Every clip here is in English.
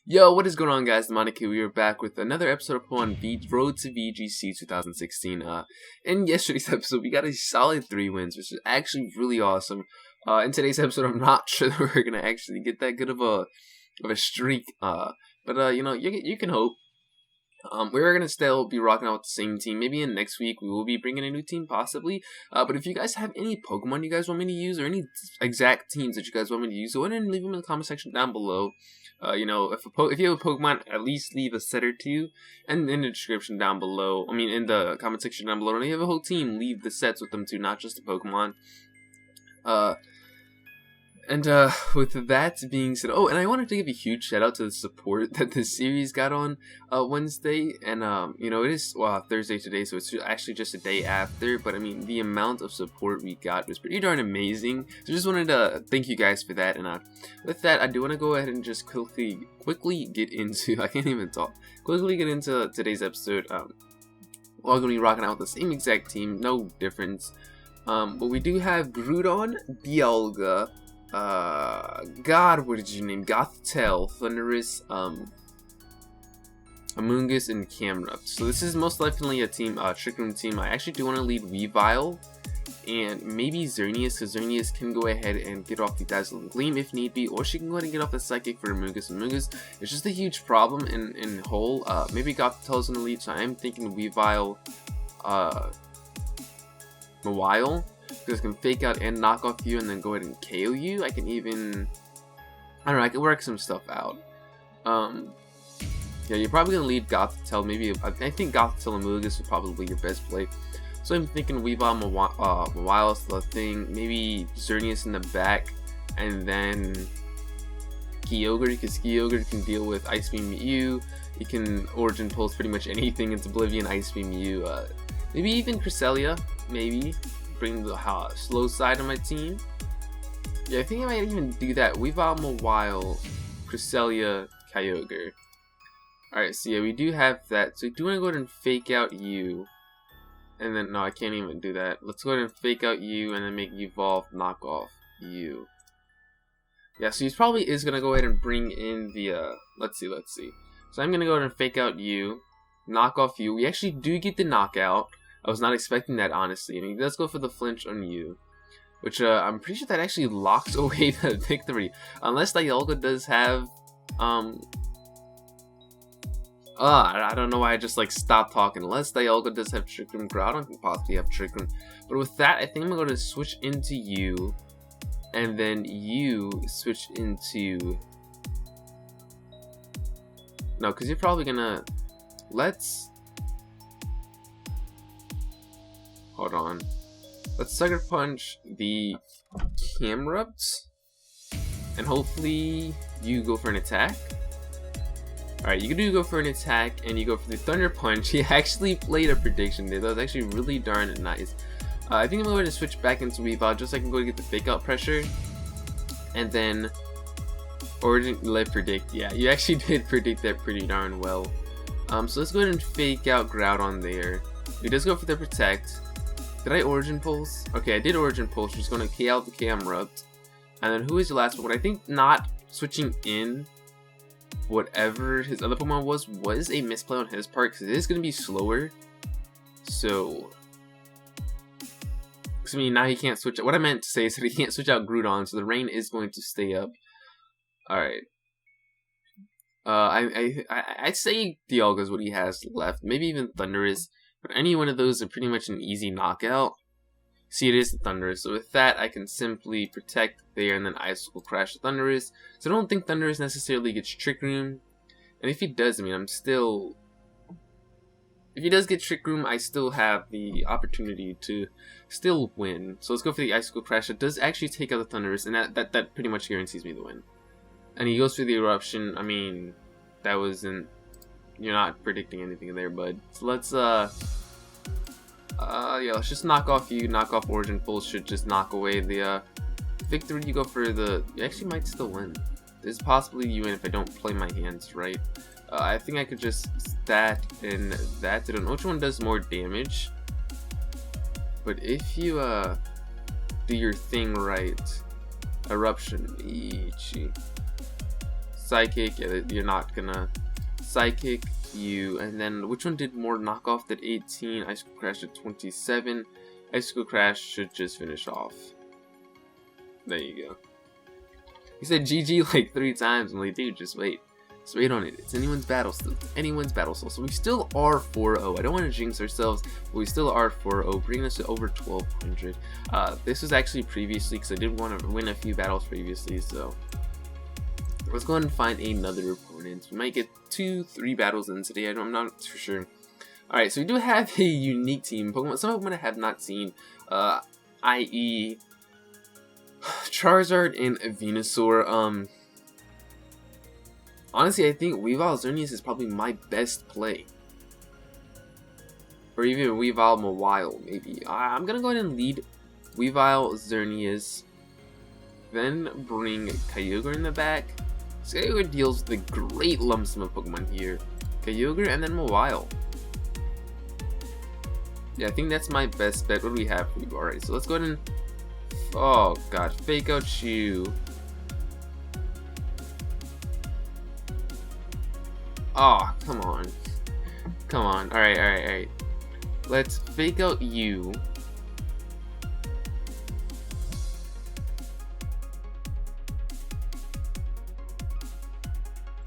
Yo, what is going on, guys? Monica, we are back with another episode upon Road to VGC 2016. In yesterday's episode, we got a solid 3 wins, which is actually really awesome. In today's episode, I'm not sure that we're gonna actually get that good of a streak. But you know, you can hope. We're gonna still be rocking out with the same team. Maybe in next week we will be bringing a new team, possibly. But if you guys have any Pokemon you guys want me to use, or any exact teams that you guys want me to use, go ahead and leave them in the comment section down below. You know, if you have a Pokemon, at least leave a set or two, and in the description down below. I mean, in the comment section down below. And if you have a whole team, leave the sets with them too, not just the Pokemon. With that being said, and I wanted to give a huge shout out to the support that this series got on Wednesday, and you know, it is Thursday today, so it's actually just a day after. But I mean, the amount of support we got was pretty darn amazing. So just wanted to thank you guys for that. And with that, I do want to go ahead and just quickly get into quickly get into today's episode. We're all gonna be rocking out with the same exact team, no difference. But we do have Groudon, Dialga. God, what did you name? Gothitelle, Thundurus, Amoonguss, and Camerupt. So this is most definitely a team, Trick Room team. I actually do want to lead Weavile and maybe Xerneas, because Xerneas can go ahead and get off the Dazzling Gleam if need be, or she can go ahead and get off the Psychic for Amoonguss. Amoonguss is just a huge problem in whole. Maybe Gothitelle's in the lead, so I'm thinking Weavile, Mawile. Because I can fake out and knock off you and then go ahead and KO you. I can even, I don't know, I can work some stuff out. Yeah, you're probably gonna lead Gothitelle. Maybe I think Gothitelle and Amoonguss is probably your best play. So I'm thinking Weavile, Mawile is the thing. Maybe Xerneas in the back, and then Kyogre, because Kyogre can deal with Ice Beam you. You can Origin Pulse pretty much anything into Oblivion, Ice Beam you. Maybe even Cresselia, maybe. Bring the slow side of my team. Yeah, I think I might even do that. Weavile, Mawile, Cresselia, Kyogre. Alright, so yeah, we do have that. So we do want to go ahead and fake out you. And then, no, I can't even do that. Let's go ahead and fake out you and then make Evolve, knock off you. Yeah, so he probably is going to go ahead and bring in the, let's see. So I'm going to go ahead and fake out you, knock off you. We actually do get the knockout. I was not expecting that, honestly. I mean, let's go for the flinch on you, which I'm pretty sure that actually locks away the victory, unless Dialga does have I don't know why I just stopped talking. Unless Dialga does have Trick Room, Groudon can possibly have Trick Room. But with that, I think I'm going to switch into you, and then you switch into, no, because you're probably gonna, hold on. Let's Sucker Punch the Camerupt, and hopefully you go for an attack. Alright, you do go for an attack, and you go for the Thunder Punch. He actually played a prediction there. That was actually really darn nice. I think I'm going to switch back into Weavile, just so I can go to get the Fake Out pressure. And then, let predict. Yeah, you actually did predict that pretty darn well. So let's go ahead and Fake Out Groudon there. He does go for the Protect. Did I Origin Pulse? Okay, I did Origin Pulse. She's going to KO out the Camerupt. And then who is your last one? I think not switching in whatever his other Pokemon was a misplay on his part, because it is going to be slower. So, I mean, now he can't switch. What I meant to say is that he can't switch out Groudon, so the rain is going to stay up. Alright. I'd say Dialga is what he has left. Maybe even Thundurus. But any one of those are pretty much an easy knockout. See, it is the Thundurus. So with that, I can simply Protect there, and then Ice will crash the Thundurus. So I don't think Thundurus necessarily gets Trick Room. And if he does, I mean, if he does get Trick Room, I still have the opportunity to still win. So let's go for the Icicle Crash. It does actually take out the Thundurus, and that pretty much guarantees me the win. And he goes for the Eruption. I mean, that wasn't, you're not predicting anything there, bud. So let's yeah, let's just knock off you. Knock off Origin Pulse should just knock away the victory. You go for the, you actually might still win. This is possibly you win if I don't play my hands right. I think I could just stat in that. I don't know which one does more damage, but if you do your thing right, Eruption, Ichi. Psychic, yeah, you're not gonna Psychic you. And then which one did more knockoff? Did 18, Icicle Crash at 27. Icicle Crash should just finish off. There you go. He said GG like 3 times. I'm like, dude, just wait. Just wait on it. It's anyone's battle still. It's anyone's battle still. So we still are 4-0. I don't want to jinx ourselves, but we still are 4-0, bringing us to over 1200. This was actually previously, because I did want to win a few battles previously, so let's go ahead and find another opponent. We might get 2-3 battles in today. I'm not for sure. Alright, so we do have a unique team Pokemon. Some Pokemon I have not seen, i.e. Charizard and Venusaur. Honestly, I think Weavile Xerneas is probably my best play. Or even Weavile Mawile, maybe. I'm gonna go ahead and lead Weavile Xerneas. Then bring Kyogre in the back. So Kyogre deals with a great lump sum of Pokemon here. Kyogre and then Mawile. Yeah, I think that's my best bet. What do we have for you? Alright, so let's go ahead and... Oh god, Fake Out you. Oh, come on. Come on. Alright. Let's Fake Out you.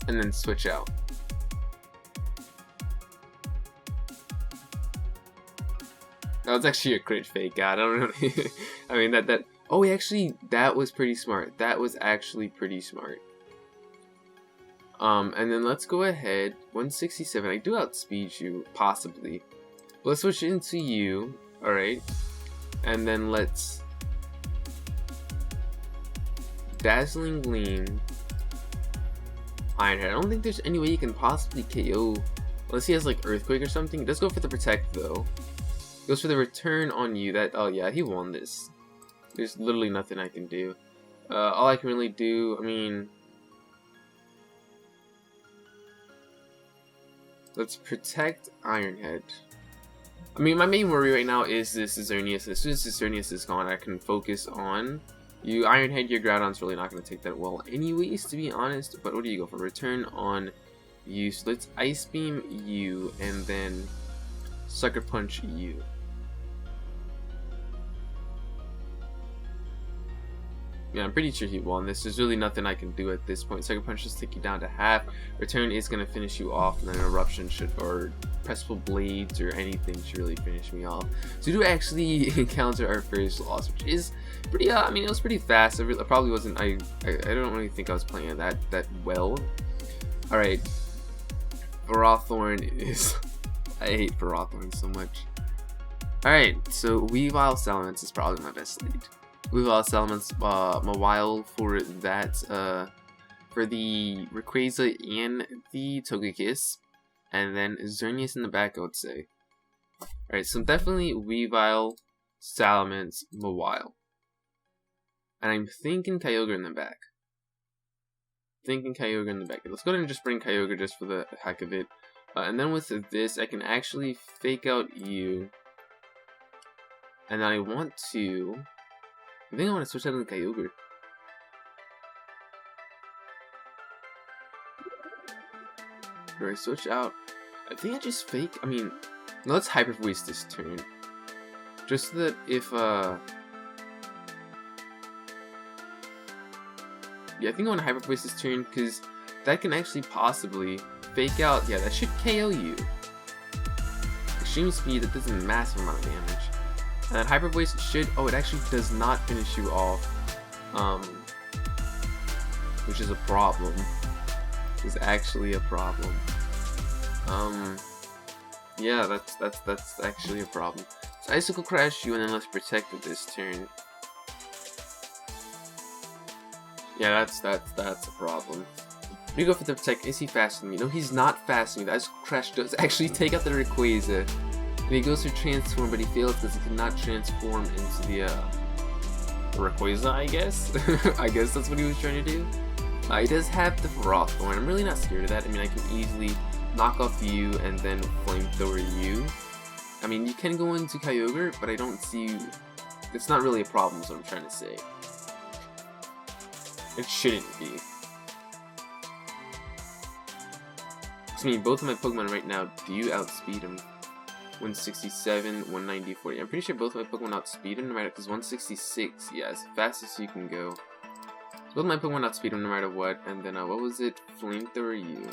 And then switch out. That was actually a crit fake out. I don't know. I mean that. Oh, actually, that was pretty smart. That was actually pretty smart. And then let's go ahead. 167. I do outspeed you, possibly. Let's switch into you. All right. And then let's Dazzling Gleam. Iron Head. I don't think there's any way you can possibly KO unless he has like Earthquake or something. It does go for the Protect though. Goes for the return on you. That, oh yeah, he won this. There's literally nothing I can do. All I can really do, I mean, let's protect Ironhead. I mean, my main worry right now is this Xerneas. As soon as this Xerneas is gone, I can focus on you. Ironhead, your Groudon's really not going to take that well anyways, to be honest. But what do you go for? Return on you. So let's Ice Beam you and then Sucker Punch you. Yeah, I'm pretty sure he won this. There's really nothing I can do at this point. Sucker Punch just take you down to half. Return is going to finish you off, and then Eruption should, or Pressful Blades or anything should really finish me off. So we do actually encounter our first loss, which is pretty, I mean, it was pretty fast. I probably wasn't, I don't really think I was playing that well. Alright. Varathorn is, I hate Varathorn so much. Alright, so Weavile Salamence is probably my best lead. Weavile Salamence, Mawile for that, for the Rayquaza and the Togekiss, and then Xerneas in the back, I would say. Alright, so definitely Weavile, Salamence, Mawile. And I'm thinking Kyogre in the back. Let's go ahead and just bring Kyogre just for the heck of it. And then with this, I can actually Fake Out you. And then I want to... I think I want to switch out into Kyogre. Do I switch out? I think I just fake. I mean, let's Hyper Voice this turn. Just so that if, yeah, I think I want to Hyper Voice this turn because that can actually possibly Fake Out. Yeah, that should KO you. Extreme Speed, that does a massive amount of damage. And then Hyper Voice should, oh, it actually does not finish you off, which is a problem. Is actually a problem. Yeah, that's actually a problem. So Icicle Crash you, and then let's Protect with this turn. Yeah, that's a problem. We go for the Protect. Is he faster than me? No, he's not faster than me. The Icicle Crash does actually take out the Rayquaza. And he goes for Transform, but he fails because he cannot transform into the Rayquaza, I guess. I guess that's what he was trying to do. He does have the Varathorn. I'm really not scared of that. I mean, I can easily knock off you and then Flamethrower you. I mean, you can go into Kyogre, but I don't see... It's not really a problem, is what I'm trying to say. It shouldn't be. both of my Pokemon right now do outspeed him. 167, 190, 40. I'm pretty sure both of my Pokemon outspeed him no matter, because 166, yeah, it's the fastest you can go. So both of my Pokemon outspeed him no matter what. And then, what was it? Flamethrower U.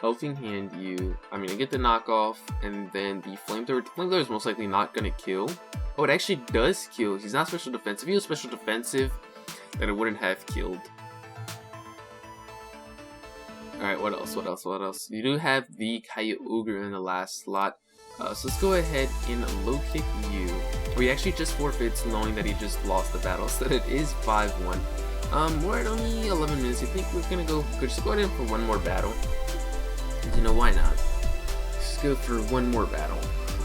Helping Hand U. I mean, I get the knockoff, and then the Flamethrower. The Flamethrower is most likely not gonna kill. Oh, it actually does kill. He's not special defensive. If he was special defensive, then it wouldn't have killed. Alright, what else? What else? What else? You do have the Kyogre in the last slot. So let's go ahead and low kick you. Or he actually just forfeits knowing that he just lost the battle. So it is 5-1. We're at only 11 minutes. I think we're gonna go. Just go ahead for one more battle. You know, why not? Just go for one more battle.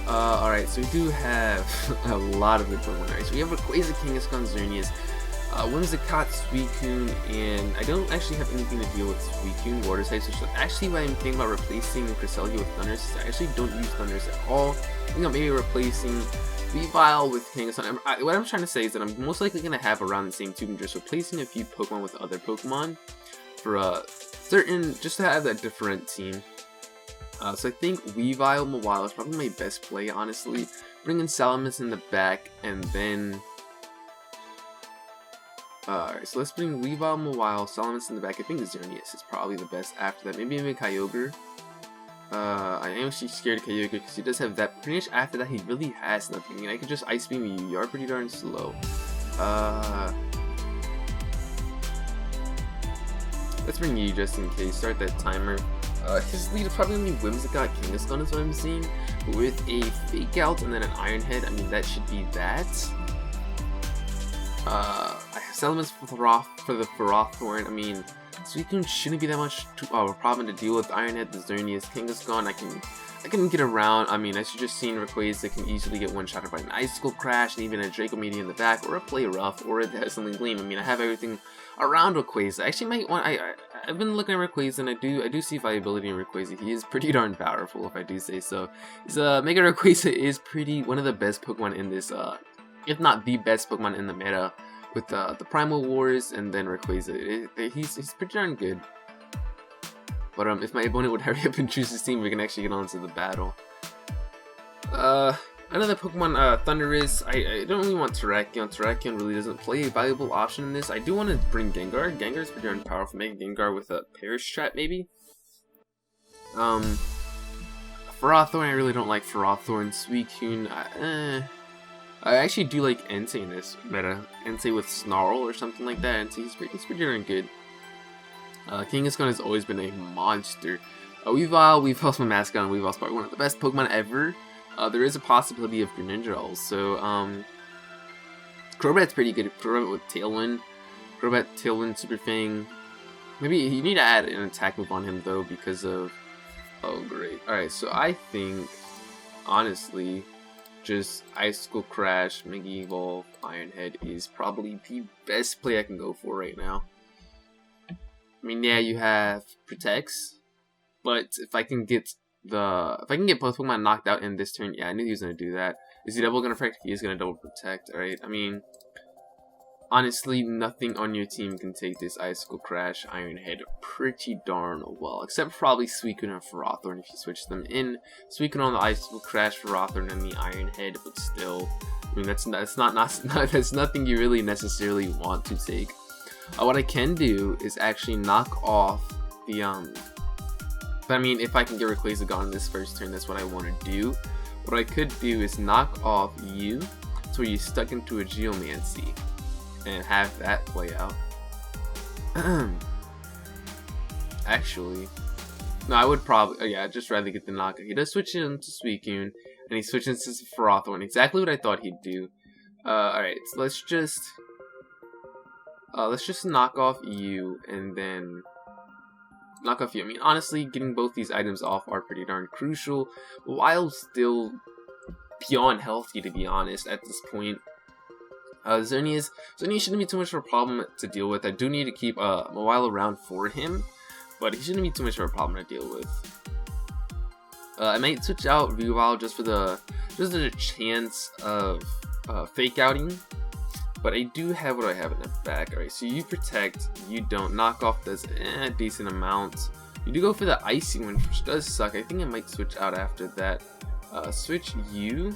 Alright, so we do have a lot of good Pokemon. Alright, so we have Rayquaza, Kangaskhan, Xerneas, Whimsicott, Suicune, and I don't actually have anything to deal with Suicune, Water types, which is actually why I'm thinking about replacing Cresselia with Thundurus. I actually don't use Thundurus at all. I think I'm maybe replacing Weavile with Kangaskhan. What I'm trying to say is that I'm most likely going to have around the same team, just replacing a few Pokemon with other Pokemon for certain, just to have that different team. So I think Weavile Mawile is probably my best play, honestly. Bringing Salamis in the back, and then... Alright, so let's bring Weavile Mawile, Salamis in the back. I think Xerneas is probably the best after that. Maybe even Kyogre. I am actually scared of Kyogre because he does have that. Pretty much after that, he really has nothing. I mean, I could just Ice Beam you. You are pretty darn slow. Let's bring you just in case. Start that timer. His lead is probably going to be Whimsicott, Kangaskhan is what I'm seeing. But with a Fake Out and then an Iron Head, I mean, that should be that. I have Salamis for the Ferrothorn. I mean, Suicune shouldn't be that much problem to deal with. Iron Head, the Xerneas, Kangaskhan, I can get around. I mean, as you just seen, Rayquaza can easily get one-shotted by an Icicle Crash, and even a Draco Meteor in the back, or a Play Rough, or a Dazzling Gleam. I mean, I have everything around Rayquaza. I actually might want. I've been looking at Rayquaza, and I do see viability in Rayquaza. He is pretty darn powerful, if I do say so. His Mega Rayquaza is one of the best Pokemon in this, if not the best Pokemon in the meta, with the Primal Wars and then Rayquaza. He's pretty darn good. But if my opponent would hurry up and choose his team, we can actually get on to the battle. Another Pokemon, Thundurus. I don't really want Terrakion. Terrakion really doesn't play a valuable option in this. I do want to bring Gengar. Gengar is pretty darn powerful. Make Gengar with a Perish Trap, maybe? Ferrothorn, I really don't like Ferrothorn. Suicune, I actually do like Entei in this meta. Entei with Snarl or something like that. Entei's pretty darn good. Kangaskhan has always been a monster. Weavile's my mascot, and Weavile's probably one of the best Pokemon ever. There is a possibility of Greninja also. Crobat's pretty good. Crobat with Tailwind. Crobat, Tailwind, Super Fang. Maybe you need to add an attack move on him though because of... Oh great. Alright, so I think, honestly, just Icicle Crash, Mega Evolve, Iron Head is probably the best play I can go for right now. I mean, yeah, you have Protects, but if I can get both Pokemon knocked out in this turn, yeah, I knew he was gonna do that. Is he double gonna protect? He is gonna double protect, alright? I mean, honestly, nothing on your team can take this Icicle Crash, Iron Head pretty darn well, except probably Suicune and Ferrothorn if you switch them in. Suicune on the Icicle Crash, Ferrothorn and the Iron Head, but still, I mean, that's nothing you really necessarily want to take. What I can do is actually knock off the, but I mean, if I can get Rayquaza gone in this first turn, that's what I want to do. What I could do is knock off you, so you're stuck into a Geomancy, and have that play out. Actually, no, I would probably, yeah, I'd just rather get the knockout. He does switch into Suicune, and he switches into Ferrothorn, exactly what I thought he'd do. Alright, so let's just knock off you, and then knock off you. I mean, honestly, getting both these items off are pretty darn crucial, while still beyond healthy, to be honest, at this point. Xerneas shouldn't be too much of a problem to deal with. I do need to keep Mawile around for him, but he shouldn't be too much of a problem to deal with. I might switch out Weavile just for the chance of Fake Outing. But I do have what I have in the back. Alright, so you protect, you don't. Knock off does a decent amount. You do go for the icy one, which does suck. I think I might switch out after that. Switch you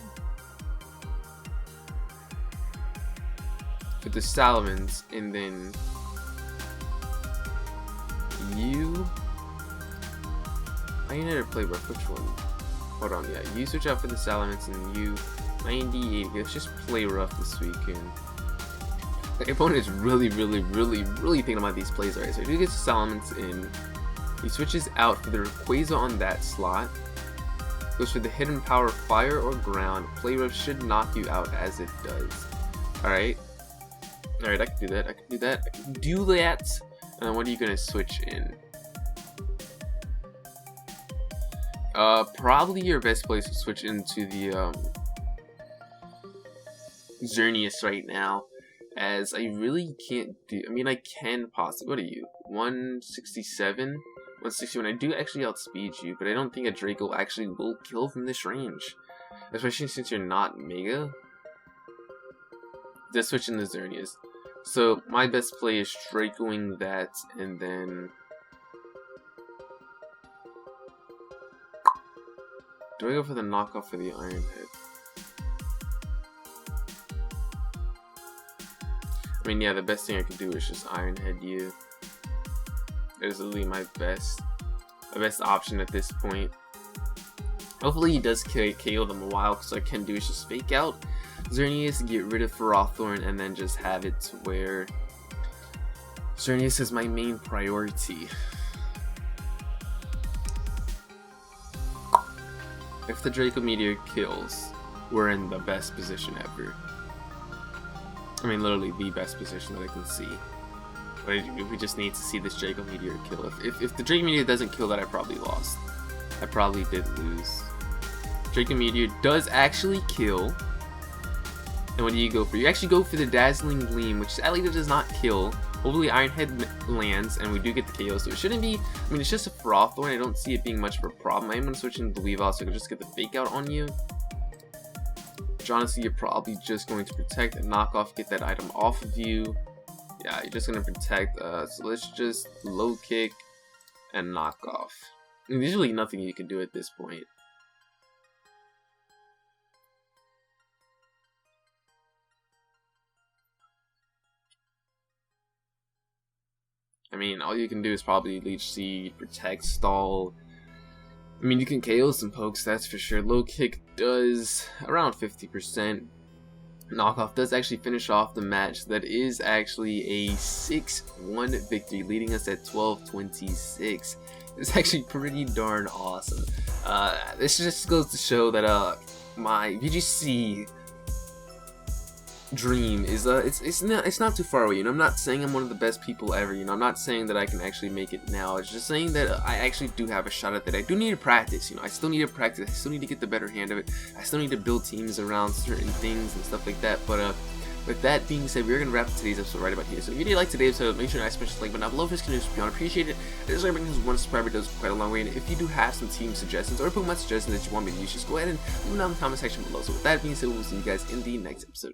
for the Salamans, and then you. I need to play rough. Which one? Hold on, yeah. You switch out for the Salamans, and you 98. Let's just play rough this weekend. The opponent is really thinking about these plays. Alright, so he gets the Salamans in. He switches out for the Rayquaza on that slot. Goes for the hidden power fire or ground. Play rough should knock you out as it does. Alright. Alright, I can do that. I can do that. I can do that. And then what are you gonna switch in? Probably your best place to switch into the Xerneas right now, as I really can't do. I mean, I can possibly. What are you? 167, 161. I do actually outspeed you, but I don't think a Draco actually will kill from this range, especially since you're not Mega. Just switch in the Xerneas. So my best play is Dracoing that, and then do I go for the knockoff for the Iron Head? I mean, yeah, the best thing I could do is just Iron Head you. That is literally my best option at this point. Hopefully he does KO them a while, because what I can do is just fake out Xerneas, get rid of Ferrothorn, and then just have it to where Xerneas is my main priority. If the Draco Meteor kills, we're in the best position ever. I mean, literally the best position that I can see. But we just need to see this Draco Meteor kill. If the Draco Meteor doesn't kill that, I probably lost. I probably did lose. Draco Meteor does actually kill. And what do you go for? You actually go for the Dazzling Gleam, which sadly does not kill. Hopefully Iron Head lands, and we do get the KO, so it shouldn't be. I mean, it's just a Ferrothorn. I don't see it being much of a problem. I am going to switch into the Weavile so I can just get the fake out on you. Which honestly, you're probably just going to protect and knock off, get that item off of you. Yeah, you're just going to protect. So let's just low kick and knock off. I mean, there's really nothing you can do at this point. I mean, all you can do is probably Leech Seed, Protect, Stall. I mean, you can KO some pokes, that's for sure. Low kick does around 50%. Knockoff does actually finish off the match. That is actually a 6-1 victory, leading us at 12-26. It's actually pretty darn awesome. This just goes to show that my VGC dream is it's not too far away. You know, I'm not saying I'm one of the best people ever. You know, I'm not saying that I can actually make it now. It's just saying that I actually do have a shot at that. I do need to practice. You know, I still need to practice. I still need to get the better hand of it. I still need to build teams around certain things and stuff like that. But with that being said, we're gonna wrap today's episode right about here. So if you did like today's episode, make sure to smash the like button down below if this can just beyond appreciate it. This is bringing one subscriber does quite a long way. And if you do have some team suggestions or Pokemon suggestions that you want me to use, just go ahead and leave them down in the comment section below. So with that being said, we'll see you guys in the next episode.